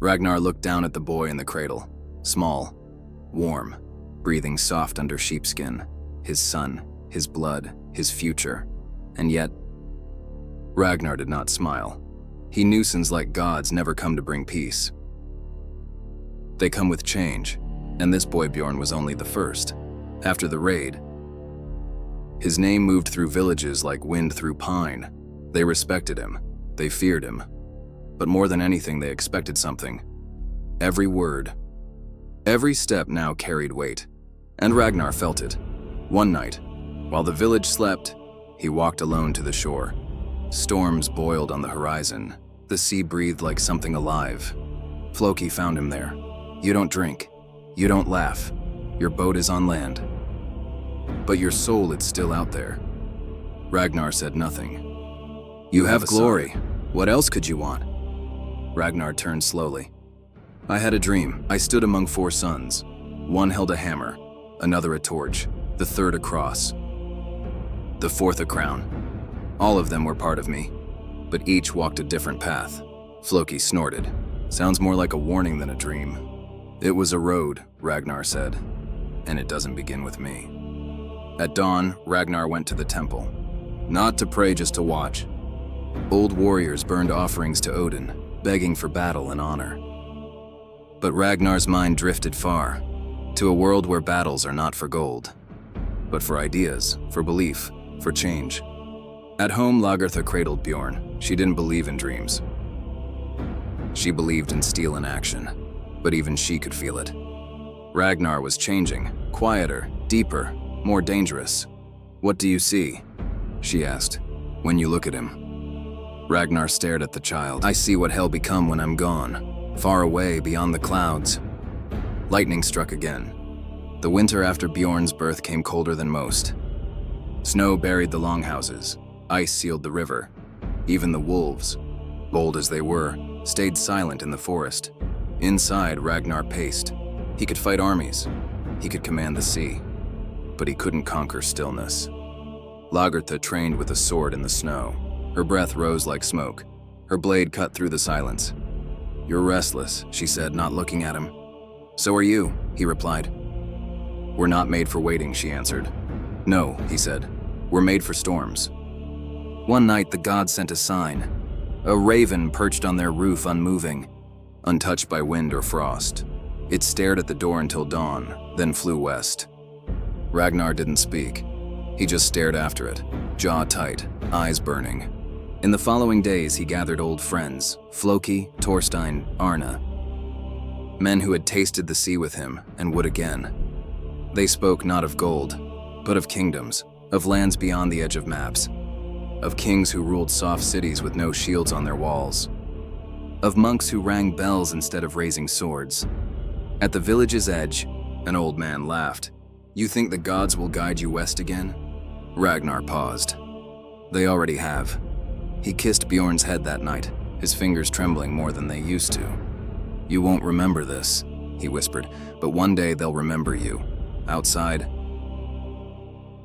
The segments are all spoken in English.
Ragnar looked down at the boy in the cradle. Small, warm, breathing soft under sheepskin. His son, his blood, his future. And yet, Ragnar did not smile. He knew sins like gods never come to bring peace. They come with change, and this boy Bjorn was only the first. After the raid, his name moved through villages like wind through pine. They respected him. They feared him. But more than anything, they expected something. Every word, every step now carried weight, and Ragnar felt it. One night, while the village slept, he walked alone to the shore. Storms boiled on the horizon. The sea breathed like something alive. Floki found him there. You don't drink. You don't laugh. Your boat is on land. But your soul is still out there. Ragnar said nothing. You have glory. What else could you want? Ragnar turned slowly. I had a dream. I stood among 4 sons. One held a hammer, another a torch, the third a cross, the fourth a crown. All of them were part of me, but each walked a different path. Floki snorted. Sounds more like a warning than a dream. It was a road, Ragnar said, and it doesn't begin with me. At dawn, Ragnar went to the temple. Not to pray, just to watch. Old warriors burned offerings to Odin, begging for battle and honor. But Ragnar's mind drifted far, to a world where battles are not for gold, but for ideas, for belief, for change. At home, Lagertha cradled Bjorn. She didn't believe in dreams. She believed in steel in action, but even she could feel it. Ragnar was changing, quieter, deeper, more dangerous. What do you see? She asked. When you look at him. Ragnar stared at the child. I see what hell become when I'm gone, far away beyond the clouds. Lightning struck again. The winter after Bjorn's birth came colder than most. Snow buried the longhouses. Ice sealed the river. Even the wolves, bold as they were, stayed silent in the forest. Inside, Ragnar paced. He could fight armies. He could command the sea. But he couldn't conquer stillness. Lagertha trained with a sword in the snow. Her breath rose like smoke. Her blade cut through the silence. You're restless, she said, not looking at him. So are you, he replied. We're not made for waiting, she answered. No, he said. We're made for storms. One night, the gods sent a sign. A raven perched on their roof, unmoving, untouched by wind or frost. It stared at the door until dawn, then flew west. Ragnar didn't speak. He just stared after it, jaw tight, eyes burning. In the following days, he gathered old friends, Floki, Thorstein, Arna. Men who had tasted the sea with him and would again. They spoke not of gold, but of kingdoms, of lands beyond the edge of maps, of kings who ruled soft cities with no shields on their walls, of monks who rang bells instead of raising swords. At the village's edge, an old man laughed. You think the gods will guide you west again? Ragnar paused. They already have. He kissed Bjorn's head that night, his fingers trembling more than they used to. You won't remember this, he whispered, but one day they'll remember you. Outside,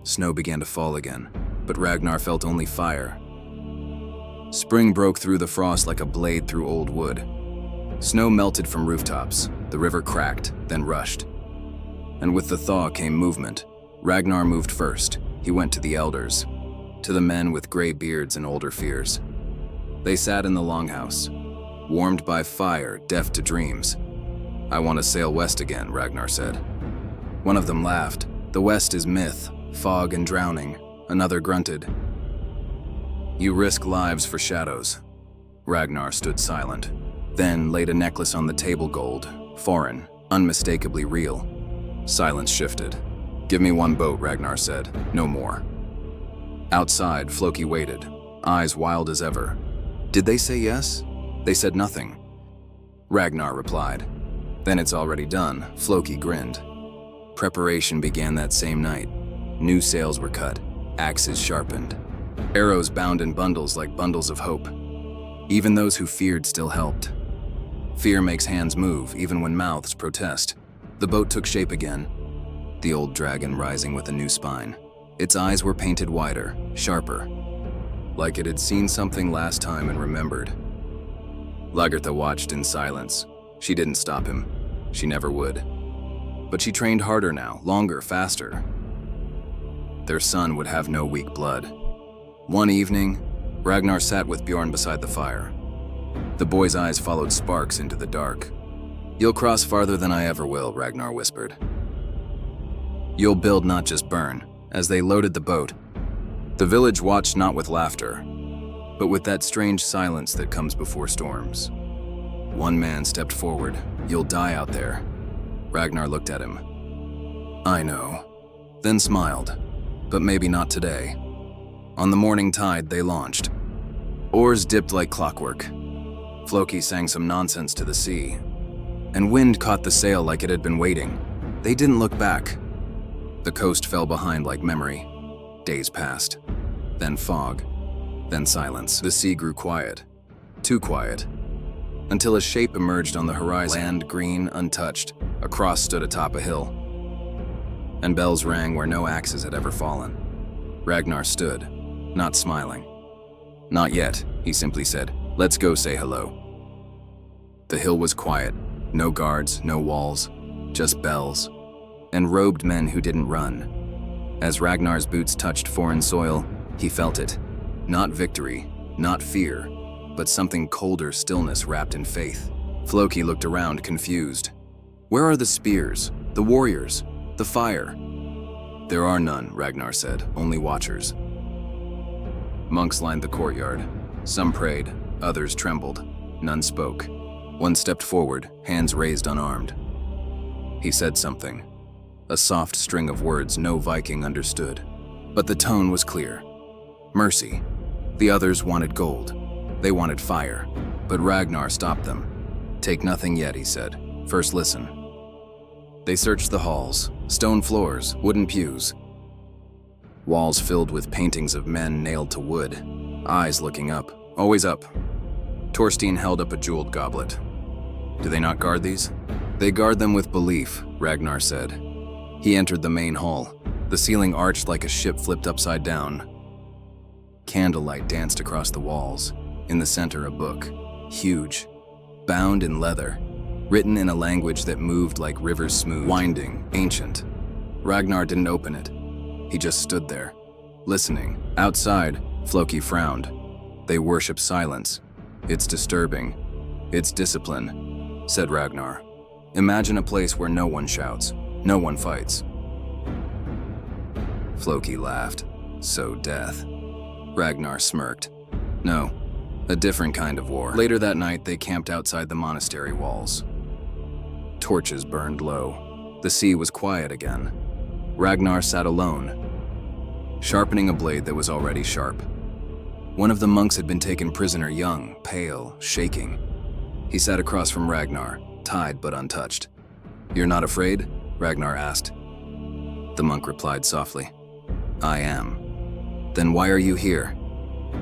snow began to fall again, but Ragnar felt only fire. Spring broke through the frost like a blade through old wood. Snow melted from rooftops, the river cracked, then rushed. And with the thaw came movement. Ragnar moved first. He went to the elders, to the men with gray beards and older fears. They sat in the longhouse, warmed by fire, deaf to dreams. I want to sail west again, Ragnar said. One of them laughed. The west is myth, fog and drowning. Another grunted. You risk lives for shadows. Ragnar stood silent, then laid a necklace on the table, gold, foreign, unmistakably real. Silence shifted. Give me one boat, Ragnar said, no more. Outside, Floki waited, eyes wild as ever. Did they say yes? They said nothing. Ragnar replied. Then it's already done, Floki grinned. Preparation began that same night. New sails were cut, axes sharpened. Arrows bound in bundles like bundles of hope. Even those who feared still helped. Fear makes hands move, even when mouths protest. The boat took shape again, the old dragon rising with a new spine. Its eyes were painted wider, sharper, like it had seen something last time and remembered. Lagertha watched in silence. She didn't stop him. She never would. But she trained harder now, longer, faster. Their son would have no weak blood. One evening, Ragnar sat with Bjorn beside the fire. The boy's eyes followed sparks into the dark. "You'll cross farther than I ever will," Ragnar whispered. "You'll build, not just burn." As they loaded the boat, the village watched not with laughter, but with that strange silence that comes before storms. One man stepped forward. "You'll die out there." Ragnar looked at him. "I know," then smiled. "But maybe not today." On the morning tide, they launched. Oars dipped like clockwork. Floki sang some nonsense to the sea, and wind caught the sail like it had been waiting. They didn't look back. The coast fell behind like memory. Days passed, then fog, then silence. The sea grew quiet, too quiet, until a shape emerged on the horizon. Land green, untouched, a cross stood atop a hill, and bells rang where no axes had ever fallen. Ragnar stood, not smiling. "Not yet," he simply said. "Let's go say hello." The hill was quiet, no guards, no walls, just bells, and robed men who didn't run. As Ragnar's boots touched foreign soil, he felt it. Not victory, not fear, but something colder, stillness wrapped in faith. Floki looked around, confused. "Where are the spears, the warriors, the fire?" "There are none," Ragnar said, "only watchers." Monks lined the courtyard. Some prayed, others trembled. None spoke. One stepped forward, hands raised unarmed. He said something, a soft string of words no Viking understood. But the tone was clear. Mercy. The others wanted gold. They wanted fire. But Ragnar stopped them. "Take nothing yet," he said. "First listen." They searched the halls, stone floors, wooden pews. Walls filled with paintings of men nailed to wood, eyes looking up, always up. Torstein held up a jeweled goblet. "Do they not guard these?" "They guard them with belief," Ragnar said. He entered the main hall. The ceiling arched like a ship flipped upside down. Candlelight danced across the walls. In the center, a book, huge, bound in leather, written in a language that moved like rivers smooth, winding, ancient. Ragnar didn't open it. He just stood there, listening. Outside, Floki frowned. "They worship silence. It's disturbing. It's discipline," said Ragnar. "Imagine a place where no one shouts, no one fights." Floki laughed. "So death." Ragnar smirked. "No, a different kind of war." Later that night, they camped outside the monastery walls. Torches burned low. The sea was quiet again. Ragnar sat alone, sharpening a blade that was already sharp. One of the monks had been taken prisoner, young, pale, shaking. He sat across from Ragnar, tied but untouched. "You're not afraid?" Ragnar asked. The monk replied softly, "I am." "Then why are you here?"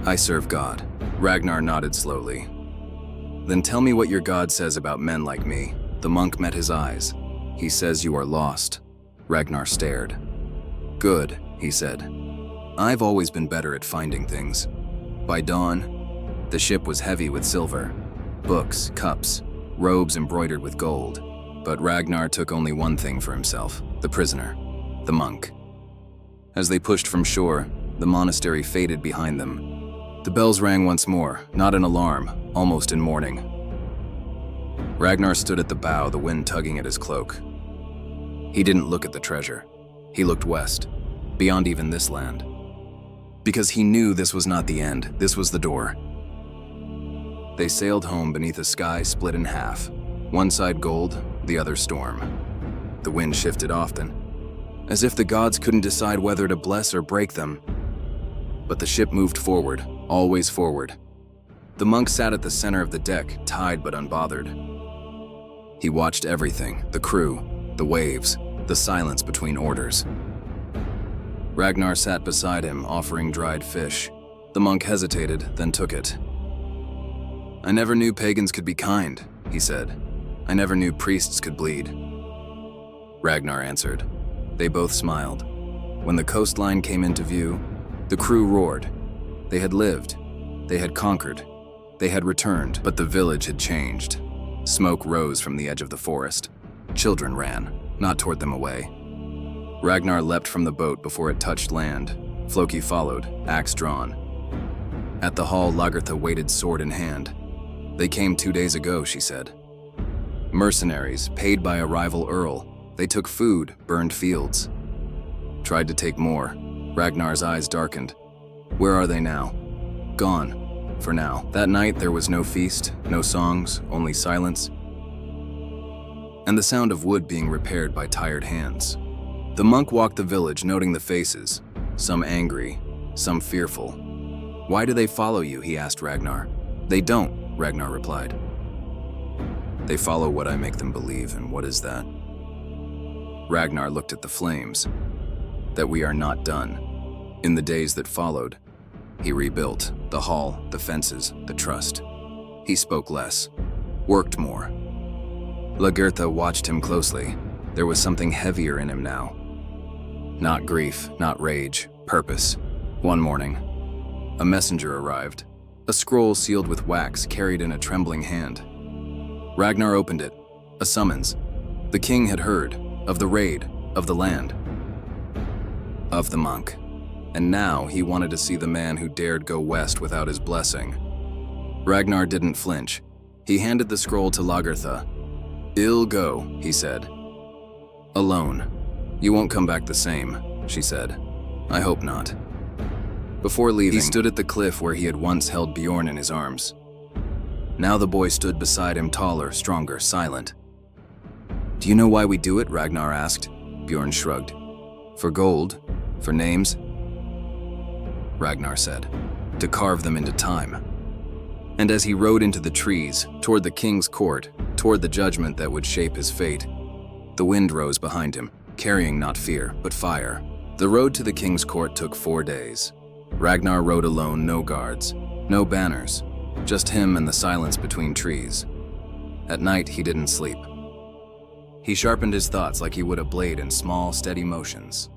"I serve God." Ragnar nodded slowly. "Then tell me what your God says about men like me." The monk met his eyes. "He says you are lost." Ragnar stared. "Good," he said. "I've always been better at finding things." By dawn, the ship was heavy with silver, books, cups, robes embroidered with gold. But Ragnar took only one thing for himself, the prisoner, the monk. As they pushed from shore, the monastery faded behind them. The bells rang once more, not an alarm, almost in mourning. Ragnar stood at the bow, the wind tugging at his cloak. He didn't look at the treasure. He looked west, beyond even this land. Because he knew this was not the end, this was the door. They sailed home beneath a sky split in half. One side gold, the other storm. The wind shifted often, as if the gods couldn't decide whether to bless or break them. But the ship moved forward, always forward. The monk sat at the center of the deck, tied but unbothered. He watched everything, the crew, the waves, the silence between orders. Ragnar sat beside him, offering dried fish. The monk hesitated, then took it. "I never knew pagans could be kind," he said. "I never knew priests could bleed." Ragnar answered. They both smiled. When the coastline came into view, the crew roared. They had lived. They had conquered. They had returned, but the village had changed. Smoke rose from the edge of the forest. Children ran, not toward them away. Ragnar leapt from the boat before it touched land. Floki followed, axe drawn. At the hall, Lagertha waited sword in hand. They came 2 days ago, she said. Mercenaries, paid by a rival earl. They took food, burned fields. Tried to take more. Ragnar's eyes darkened. Where are they now? Gone, for now. That night there was no feast, no songs, only silence, and the sound of wood being repaired by tired hands. The monk walked the village, noting the faces, some angry, some fearful. Why do they follow you? He asked Ragnar. They don't, Ragnar replied. They follow what I make them believe, and what is that? Ragnar looked at the flames. That we are not done. In the days that followed, he rebuilt the hall, the fences, the trust. He spoke less, worked more. Lagertha watched him closely. There was something heavier in him now. Not grief, not rage, purpose. One morning, a messenger arrived, a scroll sealed with wax carried in a trembling hand. Ragnar opened it, a summons. The king had heard of the raid, of the land, of the monk. And now he wanted to see the man who dared go west without his blessing. Ragnar didn't flinch. He handed the scroll to Lagertha. "Ill go," he said. "Alone. You won't come back the same," she said. "I hope not." Before leaving, he stood at the cliff where he had once held Bjorn in his arms. Now the boy stood beside him, taller, stronger, silent. "Do you know why we do it?" Ragnar asked. Bjorn shrugged. "For gold? For names?" Ragnar said. "To carve them into time." And as he rode into the trees, toward the king's court, toward the judgment that would shape his fate, the wind rose behind him, carrying not fear, but fire. The road to the king's court took 4 days. Ragnar rode alone, no guards, no banners, just him and the silence between trees. At night, he didn't sleep. He sharpened his thoughts like he would a blade in small, steady motions.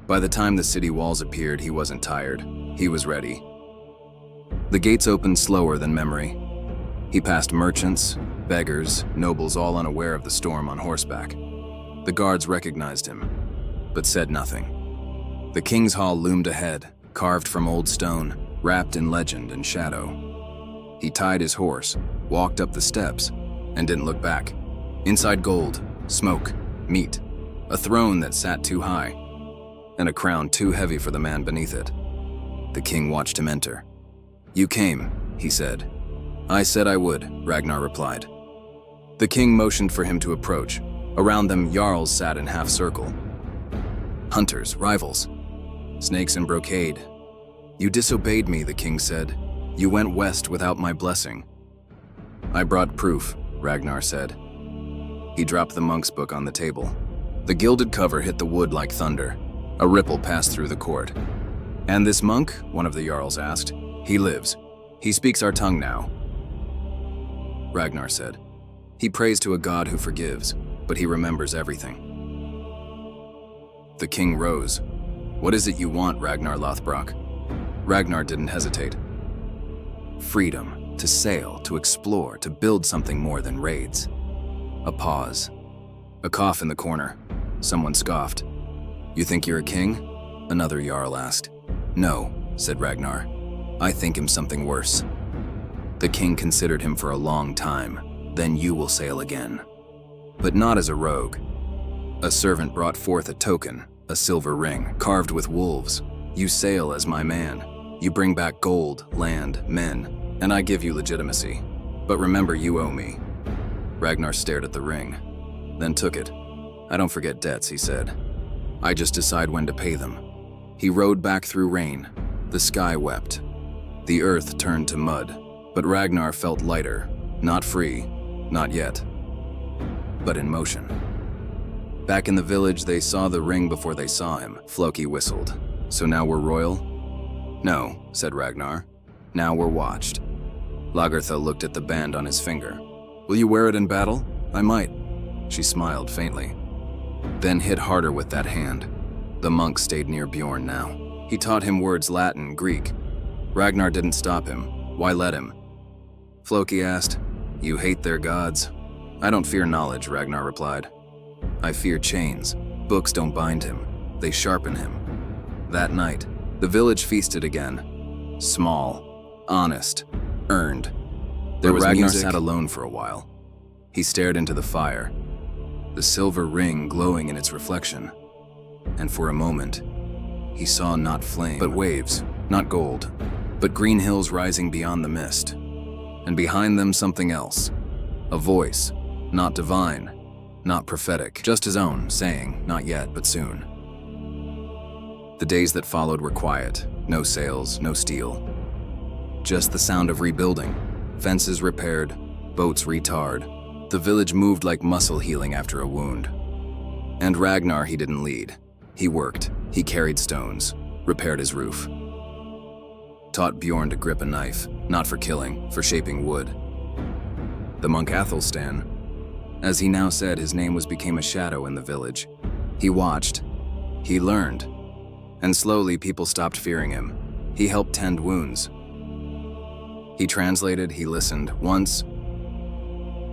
By the time the city walls appeared, he wasn't tired. He was ready. The gates opened slower than memory. He passed merchants, beggars, nobles, all unaware of the storm on horseback. The guards recognized him, but said nothing. The king's hall loomed ahead, carved from old stone, wrapped in legend and shadow. He tied his horse, walked up the steps, and didn't look back. Inside gold, smoke, meat, a throne that sat too high, and a crown too heavy for the man beneath it. The king watched him enter. "You came," he said. "I said I would," Ragnar replied. The king motioned for him to approach. Around them, jarls sat in half-circle. Hunters, rivals, snakes in brocade. "You disobeyed me," the king said. "You went west without my blessing." "I brought proof," Ragnar said. He dropped the monk's book on the table. The gilded cover hit the wood like thunder. A ripple passed through the court. "And this monk?" one of the jarls asked. "He lives. He speaks our tongue now," Ragnar said. "He prays to a god who forgives, but he remembers everything." The king rose. "What is it you want, Ragnar Lothbrok?" Ragnar didn't hesitate. "Freedom, to sail, to explore, to build something more than raids." A pause. A cough in the corner. Someone scoffed. "You think you're a king?" another jarl asked. "No," said Ragnar. "I think him something worse." The king considered him for a long time. "Then you will sail again. But not as a rogue." A servant brought forth a token, a silver ring, carved with wolves. "You sail as my man. You bring back gold, land, men, and I give you legitimacy. But remember, you owe me." Ragnar stared at the ring, then took it. "I don't forget debts," he said. "I just decide when to pay them." He rode back through rain. The sky wept. The earth turned to mud, but Ragnar felt lighter, not free, not yet, but in motion. Back in the village, they saw the ring before they saw him. Floki whistled. "So now we're royal?" "No," said Ragnar. "Now we're watched." Lagertha looked at the band on his finger. "Will you wear it in battle?" "I might." She smiled faintly, then hit harder with that hand. The monk stayed near Bjorn now. He taught him words Latin, Greek. Ragnar didn't stop him. Why let him? Floki asked. You hate their gods? I don't fear knowledge, Ragnar replied. I fear chains. Books don't bind him. They sharpen him. That night, the village feasted again. Small, honest, earned. Ragnar sat alone for a while. He stared into the fire, the silver ring glowing in its reflection. And for a moment, he saw not flame, but waves, not gold, but green hills rising beyond the mist. And behind them something else, a voice, not divine, not prophetic, just his own, saying, not yet, but soon. The days that followed were quiet, no sails, no steel. Just the sound of rebuilding, fences repaired, boats retarred. The village moved like muscle healing after a wound. And Ragnar, he didn't lead. He worked, he carried stones, repaired his roof. Taught Bjorn to grip a knife, not for killing, for shaping wood. The monk Athelstan, as he now said, his name became a shadow in the village. He watched, he learned, and slowly people stopped fearing him. He helped tend wounds. He translated, he listened. Once,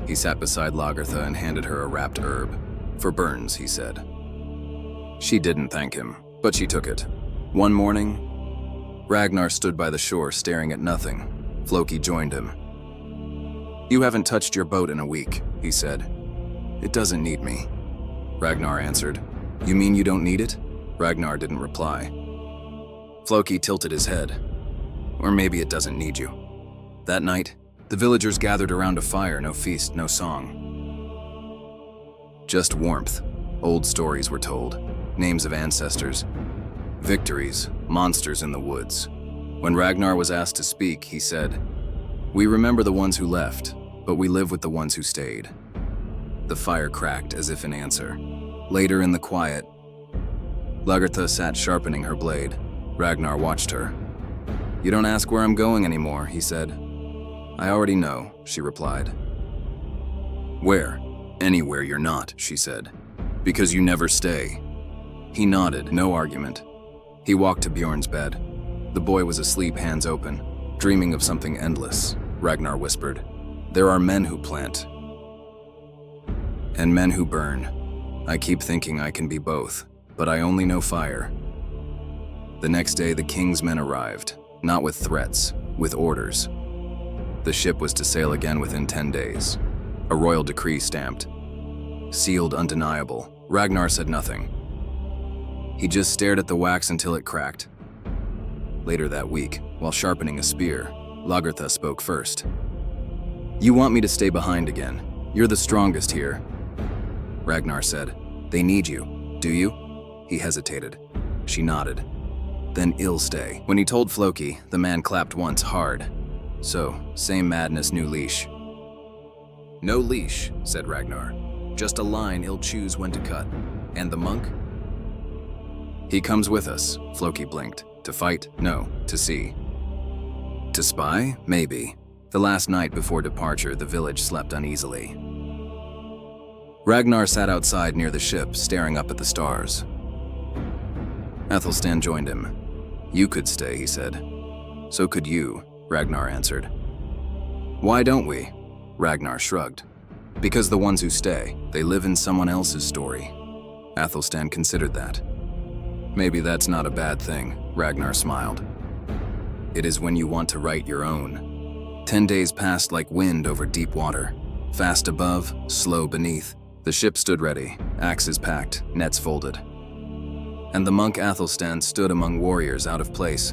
he sat beside Lagertha and handed her a wrapped herb. For burns, he said. She didn't thank him, but she took it. One morning, Ragnar stood by the shore staring at nothing. Floki joined him. You haven't touched your boat in a week, he said. It doesn't need me. Ragnar answered. You mean you don't need it? Ragnar didn't reply. Floki tilted his head. Or maybe it doesn't need you. That night, the villagers gathered around a fire, no feast, no song. Just warmth. Old stories were told, names of ancestors, victories, monsters in the woods. When Ragnar was asked to speak, he said, We remember the ones who left, but we live with the ones who stayed. The fire cracked as if in answer. Later in the quiet, Lagertha sat sharpening her blade. Ragnar watched her. You don't ask where I'm going anymore, he said. I already know, she replied. Where? Anywhere you're not, she said. Because you never stay. He nodded, no argument. He walked to Bjorn's bed. The boy was asleep, hands open, dreaming of something endless. Ragnar whispered, There are men who plant. And men who burn. I keep thinking I can be both, but I only know fire. The next day, the king's men arrived, not with threats, with orders. The ship was to sail again within 10 days. A royal decree stamped. Sealed, undeniable. Ragnar said nothing. He just stared at the wax until it cracked. Later that week, while sharpening a spear, Lagertha spoke first. You want me to stay behind again. You're the strongest here. Ragnar said, They need you, do you? He hesitated. She nodded. Then I'll stay. When he told Floki, the man clapped once hard. So, same madness, new leash. No leash, said Ragnar. Just a line I'll choose when to cut. And the monk? He comes with us, Floki blinked. To fight? No. To see. To spy? Maybe. The last night before departure, the village slept uneasily. Ragnar sat outside near the ship, staring up at the stars. Athelstan joined him. You could stay, he said. So could you, Ragnar answered. Why don't we? Ragnar shrugged. Because the ones who stay, they live in someone else's story. Athelstan considered that. Maybe that's not a bad thing, Ragnar smiled. It is when you want to write your own. 10 days passed like wind over deep water. Fast above, slow beneath. The ship stood ready, axes packed, nets folded. And the monk Athelstan stood among warriors out of place.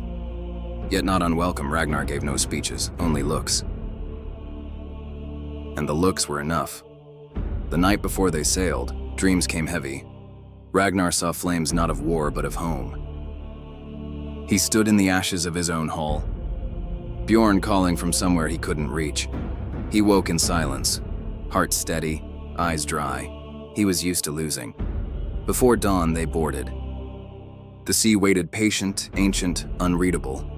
Yet not unwelcome, Ragnar gave no speeches, only looks. And the looks were enough. The night before they sailed, dreams came heavy. Ragnar saw flames not of war but of home. He stood in the ashes of his own hall. Bjorn calling from somewhere he couldn't reach. He woke in silence, heart steady, eyes dry. He was used to losing. Before dawn, they boarded. The sea waited patient, ancient, unreadable.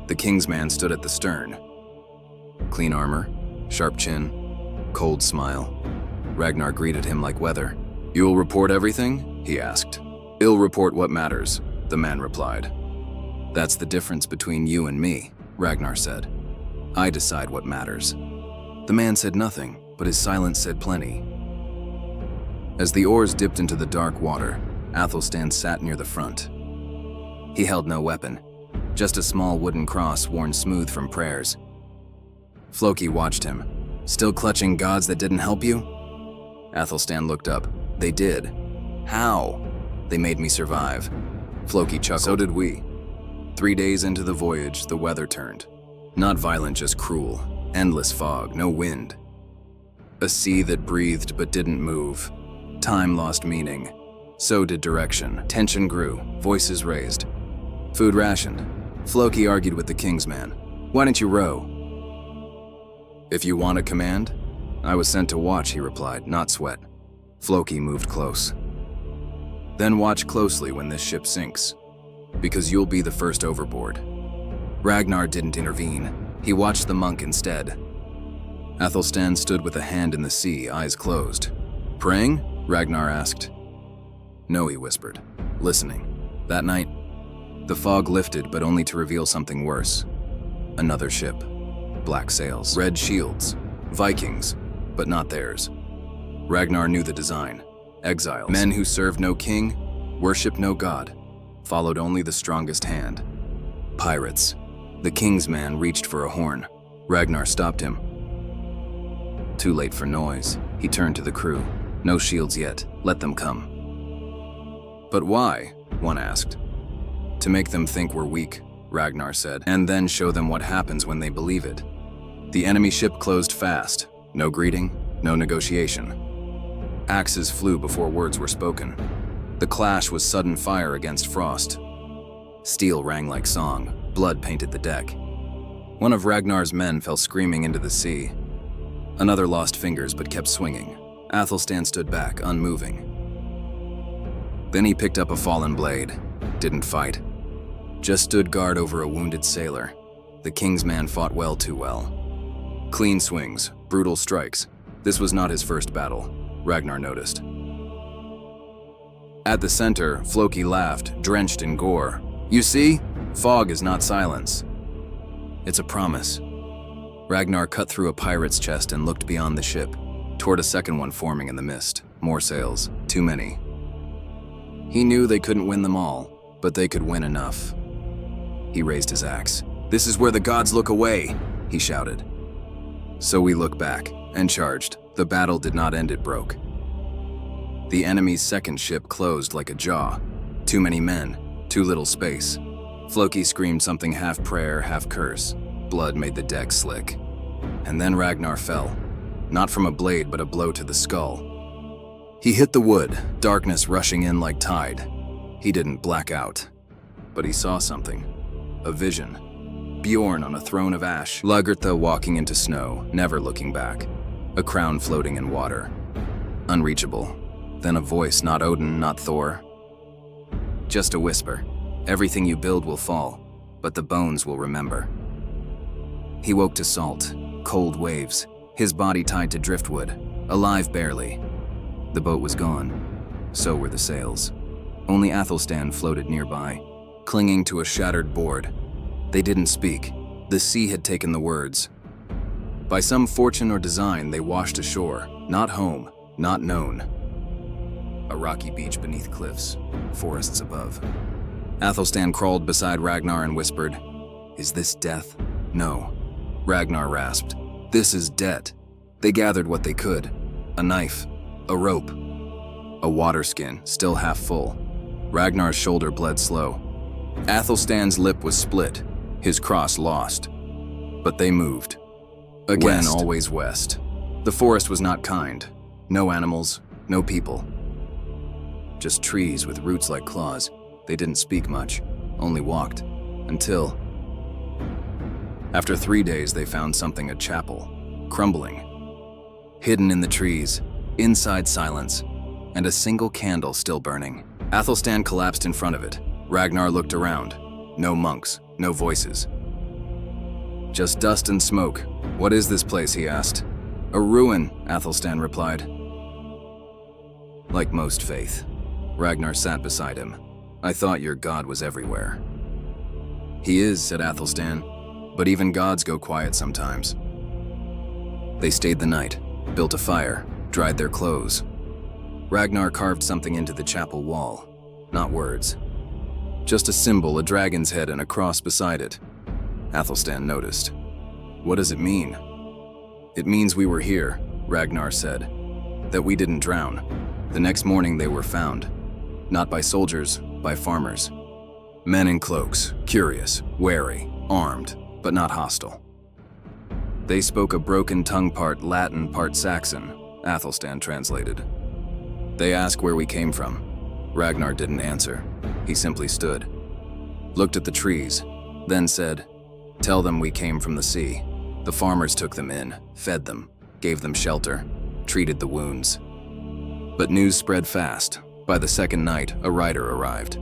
The king's man stood at the stern. Clean armor, sharp chin, cold smile. Ragnar greeted him like weather. You'll report everything? He asked. I'll report what matters, the man replied. That's the difference between you and me, Ragnar said. I decide what matters. The man said nothing. but his silence said plenty. As the oars dipped into the dark water, Athelstan sat near the front. He held no weapon, just a small wooden cross worn smooth from prayers. Floki watched him. Still clutching gods that didn't help you? Athelstan looked up. They did. How? They made me survive. Floki chuckled. So did we. 3 days into the voyage, the weather turned. Not violent, just cruel. Endless fog, no wind. A sea that breathed but didn't move. Time lost meaning. So did direction. Tension grew, voices raised. Food rationed. Floki argued with the king's man. Why didn't you row? If you want a command? I was sent to watch, he replied, not sweat. Floki moved close. Then watch closely when this ship sinks, because you'll be the first overboard. Ragnar didn't intervene. He watched the monk instead. Athelstan stood with a hand in the sea, eyes closed. Praying? Ragnar asked. No, he whispered, listening. That night, the fog lifted, but only to reveal something worse. Another ship. Black sails, red shields, Vikings, but not theirs. Ragnar knew the design. Exiles, men who served no king, worshiped no god, followed only the strongest hand. Pirates. The king's man reached for a horn. Ragnar stopped him. Too late for noise. He turned to the crew. No shields yet. Let them come. But why? One asked. To make them think we're weak, Ragnar said, and then show them what happens when they believe it. The enemy ship closed fast. No greeting, no negotiation. Axes flew before words were spoken. The clash was sudden fire against frost. Steel rang like song. Blood painted the deck. One of Ragnar's men fell screaming into the sea. Another lost fingers but kept swinging. Athelstan stood back, unmoving. Then he picked up a fallen blade. Didn't fight. Just stood guard over a wounded sailor. The king's man fought well too well. Clean swings, brutal strikes. This was not his first battle, Ragnar noticed. At the center, Floki laughed, drenched in gore. You see? Fog is not silence. It's a promise. Ragnar cut through a pirate's chest and looked beyond the ship, toward a second one forming in the mist. More sails, too many. He knew they couldn't win them all, but they could win enough. He raised his axe. This is where the gods look away, he shouted. So we looked back and charged. The battle did not end, it broke. The enemy's second ship closed like a jaw. Too many men, too little space. Floki screamed something half prayer, half curse. Blood made the deck slick. And then Ragnar fell. Not from a blade, but a blow to the skull. He hit the wood, darkness rushing in like tide. He didn't black out, but he saw something. A vision. Bjorn on a throne of ash. Lagertha walking into snow, never looking back. A crown floating in water. Unreachable. Then a voice, not Odin, not Thor. Just a whisper. Everything you build will fall, but the bones will remember. He woke to salt, cold waves, his body tied to driftwood, alive barely. The boat was gone. So were the sails. Only Athelstan floated nearby, clinging to a shattered board. They didn't speak. The sea had taken the words. By some fortune or design, they washed ashore, not home, not known. A rocky beach beneath cliffs, forests above. Athelstan crawled beside Ragnar and whispered, "Is this death?" "No." Ragnar rasped, "This is debt." They gathered what they could. A knife, a rope, a water skin, still half full. Ragnar's shoulder bled slow. Athelstan's lip was split, his cross lost. But they moved. Again, west. Always west. The forest was not kind. No animals, no people. Just trees with roots like claws. They didn't speak much, only walked, until... After 3 days, they found something, a chapel, crumbling. Hidden in the trees, inside silence, and a single candle still burning. Athelstan collapsed in front of it. Ragnar looked around. No monks, no voices. Just dust and smoke. "What is this place?" he asked. "A ruin," Athelstan replied. Like most faith. Ragnar sat beside him. "I thought your god was everywhere." "He is," said Athelstan, "but even gods go quiet sometimes." They stayed the night, built a fire, dried their clothes. Ragnar carved something into the chapel wall. Not words. Just a symbol, a dragon's head, and a cross beside it. Athelstan noticed. What does it mean? It means we were here, Ragnar said. That we didn't drown. The next morning they were found. Not by soldiers, by farmers. Men in cloaks, curious, wary, armed, but not hostile. They spoke a broken tongue, part Latin, part Saxon, Athelstan translated. They asked where we came from. Ragnar didn't answer. He simply stood, looked at the trees, then said, "Tell them we came from the sea. The farmers took them in, fed them, gave them shelter, treated the wounds." But news spread fast. By the second night, a rider arrived.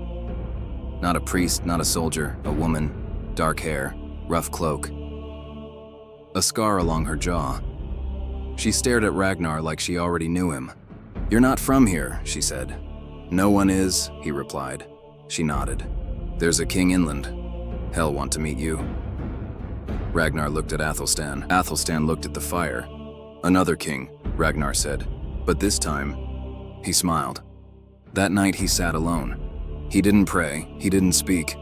Not a priest, not a soldier, a woman, dark hair, rough cloak, a scar along her jaw. She stared at Ragnar like she already knew him. "You're not from here," she said. "No one is," he replied. She nodded. "There's a king inland. Hell want to meet you." Ragnar looked at Athelstan. Athelstan looked at the fire. "Another king," Ragnar said. "But this time," he smiled. That night he sat alone. He didn't pray, he didn't speak.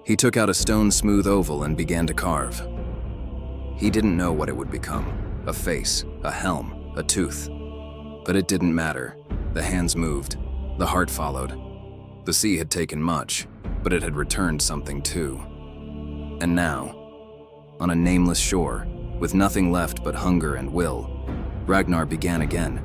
He took out a stone smooth oval and began to carve. He didn't know what it would become. A face, a helm, a tooth. But it didn't matter. The hands moved. The heart followed. The sea had taken much, but it had returned something too. And now, on a nameless shore, with nothing left but hunger and will, Ragnar began again.